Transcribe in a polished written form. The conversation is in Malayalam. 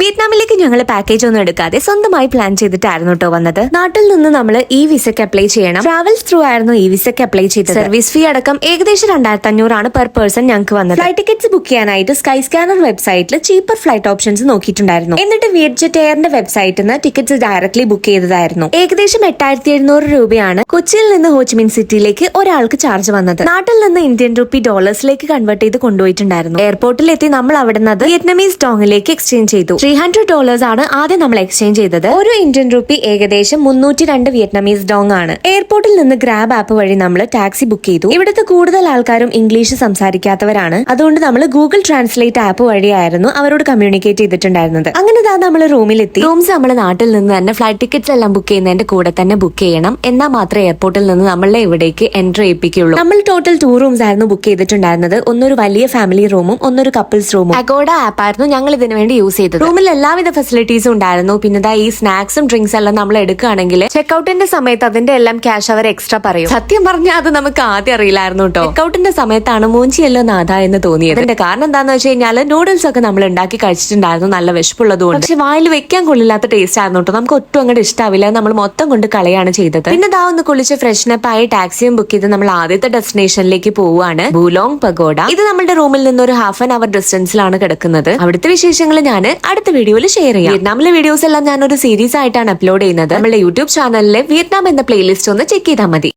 വിയറ്റ്നാമിലേക്ക് ഞങ്ങൾ പാക്കേജ് ഒന്നും എടുക്കാതെ സ്വന്തമായി പ്ലാൻ ചെയ്തിട്ടായിരുന്നു കേട്ടോ വന്നത്. നാട്ടിൽ നിന്ന് നമ്മൾ ഈ വിസയ്ക്ക് അപ്ലൈ ചെയ്യണം. ട്രാവൽസ് ത്രൂ ആയിരുന്നു ഈ വിസയ്ക്ക് അപ്ലൈ ചെയ്തത്. സർവീസ് ഫീ അടക്കം ഏകദേശം 2500 പെർ പേഴ്സൺ ഞങ്ങൾക്ക് വന്നത്. ഫ്ലൈറ്റ് ടിക്കറ്റ്സ് ബുക്ക് ചെയ്യാനായിട്ട് സ്കൈ സ്കാനർ വെബ്സൈറ്റിൽ ചീപ്പർ ഫ്ലൈറ്റ് ഓപ്ഷൻസ് നോക്കിയിട്ടുണ്ടായിരുന്നു. എന്നിട്ട് വിയറ്റ്ജെറ്റ് എയറിന്റെ വെബ്സൈറ്റിൽ നിന്ന് ടിക്കറ്റ്സ് ഡയറക്ട്ലി ബുക്ക് ചെയ്തതായിരുന്നു. ഏകദേശം 8700 രൂപയാണ് കൊച്ചിയിൽ നിന്ന് ഹോച്ചിമിൻ സിറ്റിയിലേക്ക് ഒരാൾക്ക് ചാർജ് വന്നത്. നാട്ടിൽ നിന്ന് ഇന്ത്യൻ റുപ്പി ഡോളേഴ്സിലേക്ക് കൺവേർട്ട് ചെയ്ത് കൊണ്ടുപോയിട്ടുണ്ടായിരുന്നു. എയർപോർട്ടിൽ എത്തി നമ്മൾ അവിടെ നിന്ന് വിയറ്റ്നാമീസ് ഡോങ്ങിലേക്ക് എക്സ്ചേഞ്ച് ചെയ്തു. $300 ആണ് ആദ്യം നമ്മൾ എക്സ്ചേഞ്ച് ചെയ്തത്. ഒരു ഇന്ത്യൻ റുപ്പി ഏകദേശം 302 വിയറ്റ്നാമീസ് ഡോങ് ആണ്. എയർപോർട്ടിൽ നിന്ന് ഗ്രാബ് ആപ്പ് വഴി നമ്മൾ ടാക്സി ബുക്ക് ചെയ്തു. ഇവിടുത്തെ കൂടുതൽ ആൾക്കാരും ഇംഗ്ലീഷ് സംസാരിക്കാത്തവരാണ്. അതുകൊണ്ട് നമ്മൾ ഗൂഗിൾ ട്രാൻസ്ലേറ്റ് ആപ്പ് വഴിയായിരുന്നു അവരോട് കമ്മ്യൂണിക്കേറ്റ് ചെയ്തിട്ടുണ്ടായിരുന്നത്. അങ്ങനെ നമ്മൾ റൂമിലെത്തി. റൂംസ് നമ്മൾ നാട്ടിൽ നിന്ന് തന്നെ ഫ്ലൈറ്റ് ടിക്കറ്റ്സ് എല്ലാം ബുക്ക് ചെയ്യുന്നതിന്റെ കൂടെ തന്നെ ബുക്ക് ചെയ്യണം. എന്നാൽ മാത്രമേ എയർപോർട്ടിൽ നിന്ന് നമ്മളെ ഇവിടേക്ക് എൻട്രി ചെയ്യിപ്പിക്കുള്ളൂ. നമ്മൾ ടോട്ടൽ 2 റൂംസ് ആയിരുന്നു ബുക്ക് ചെയ്തിട്ടുണ്ടായിരുന്നത്. ഒന്നൊരു വലിയ ഫാമിലി റൂമും ഒന്നൊരു കപ്പിൾസ് റൂമും. അഗോഡ ആപ്പ് ആയിരുന്നു ഞങ്ങൾ ഇതിനു വേണ്ടി യൂസ് ചെയ്തത്. റൂമിൽ എല്ലാവിധ ഫെസിലിറ്റീസും ഉണ്ടായിരുന്നു. പിന്നെ ഈ സ്നാക്സും ഡ്രിങ്ക്സ് എല്ലാം നമ്മൾ എടുക്കുകയാണെങ്കിൽ ചെക്ക്ഔട്ടിന്റെ സമയത്ത് അതിന്റെ എല്ലാം ക്യാഷ് അവർ എക്സ്ട്രാ പറയും. സത്യം പറഞ്ഞാൽ അത് നമുക്ക് ആദ്യം അറിയില്ലായിരുന്നു കേട്ടോ. ചെക്ക്ഔട്ടിന്റെ സമയത്താണ് മൂഞ്ചിയല്ലോ നാഥ എന്ന് തോന്നിയത്. അതിന്റെ കാരണം എന്താണെന്ന് വെച്ച് കഴിഞ്ഞാൽ നൂഡിൽസ് ഒക്കെ നമ്മൾ ഉണ്ടാക്കി കഴിച്ചിട്ടുണ്ടായിരുന്നു, നല്ല വിശപ്പുള്ളതുകൊണ്ട്. പക്ഷെ വായിൽ വെക്കാൻ കൊള്ളില്ലാത്ത ടേസ്റ്റ് ആയിരുന്നു കേട്ടോ. നമുക്ക് ഒട്ടും അങ്ങോട്ട് ഇഷ്ടാവില്ല. നമ്മൾ മൊത്തം കൊണ്ട് കളയാണ് ചെയ്തത്. പിന്നെ ഒന്ന് കുളിച്ച് ഫ്രഷ്നപ്പ് ആയി ടാക്സിയും ബുക്ക് ചെയ്ത് നമ്മൾ ആദ്യത്തെ ഡെസ്റ്റിനേഷനിലേക്ക് പോവുകയാണ്, ബുലോങ് പഗോഡ. ഇത് നമ്മുടെ റൂമിൽ നിന്ന് ഒരു ഹാഫ് ആൻ അവർ ഡിസ്റ്റൻസിലാണ് കിടക്കുന്നത്. അവിടുത്തെ വിശേഷങ്ങൾ ഞാൻ അടുത്ത വീഡിയോയിൽ ഷെയർ ചെയ്യാം. വിയറ്റ്നാമിലെ വീഡിയോസ് എല്ലാം ഞാൻ ഒരു സീരീസ് ആയിട്ടാണ് അപ്ലോഡ് ചെയ്യുന്നത്. നമ്മുടെ യൂട്യൂബ് ചാനലിലെ വിയറ്റ്നാം എന്ന പ്ലേലിസ്റ്റ് ഒന്ന് ചെക്ക് ചെയ്താൽ മതി.